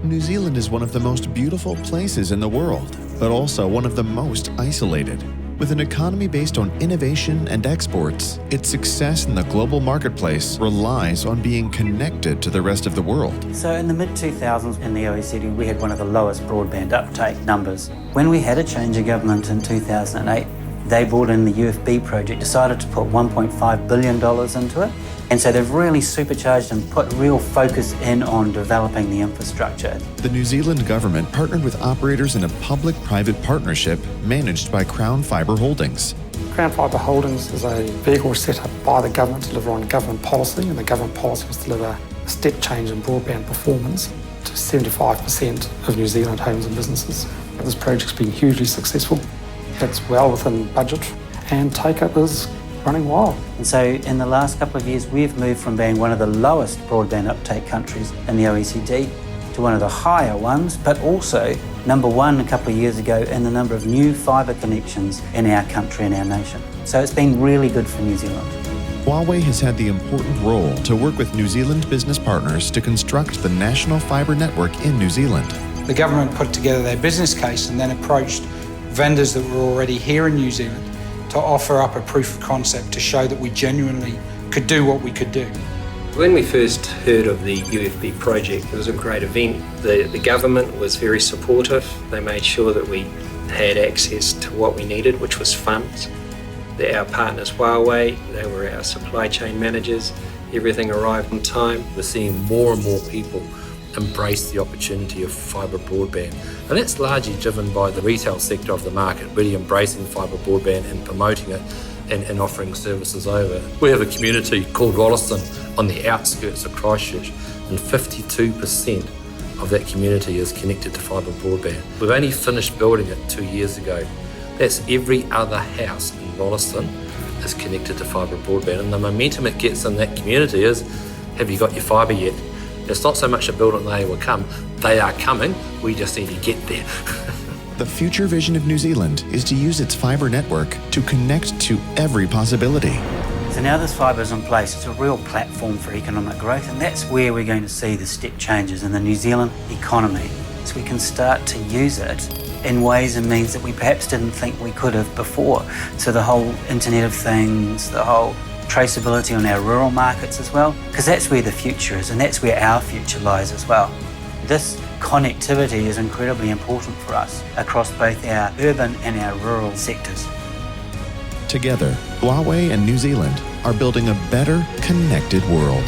New Zealand is one of the most beautiful places in the world, but also one of the most isolated. With an economy based on innovation and exports, its success in the global marketplace relies on being connected to the rest of the world. So in the mid-2000s in the OECD, we had one of the lowest broadband uptake numbers. When we had a change of government in 2008, they brought in the UFB project, decided to put $1.5 billion into it. And so they've really supercharged and put real focus in on developing the infrastructure. The New Zealand government partnered with operators in a public-private partnership managed by Crown Fibre Holdings. Crown Fibre Holdings is a vehicle set up by the government to deliver on government policy, and the government policy was to deliver a step change in broadband performance to 75% of New Zealand homes and businesses. This project's been hugely successful. It's well within budget, and take-up is running wild. And so in the last couple of years, we've moved from being one of the lowest broadband uptake countries in the OECD to one of the higher ones, but also number one a couple of years ago in the number of new fibre connections in our country and our nation. So it's been really good for New Zealand. Huawei has had the important role to work with New Zealand business partners to construct the national fibre network in New Zealand. The government put together their business case and then approached vendors that were already here in New Zealand to offer up a proof of concept to show that we genuinely could do what we could do. When we first heard of the UFB project, it was a great event. The government was very supportive. They made sure that we had access to what we needed, which was funds. Our partners, Huawei, they were our supply chain managers. Everything arrived on time. We're seeing more and more people embrace the opportunity of fibre broadband. And that's largely driven by the retail sector of the market, really embracing fibre broadband and promoting it and offering services over. We have a community called Wollaston on the outskirts of Christchurch, and 52% of that community is connected to fibre broadband. We've only finished building it 2 years ago. That's every other house in Wollaston is connected to fibre broadband, and the momentum it gets in that community is, have you got your fibre yet? It's not so much a build it and they will come. They are coming, we just need to get there. The future vision of New Zealand is to use its fibre network to connect to every possibility. So now this fibre is in place, it's a real platform for economic growth, and that's where we're going to see the step changes in the New Zealand economy. So we can start to use it in ways and means that we perhaps didn't think we could have before. So the whole Internet of Things, the whole traceability on our rural markets as well, because that's where the future is and that's where our future lies as well. This connectivity is incredibly important for us across both our urban and our rural sectors. Together, Huawei and New Zealand are building a better, connected world.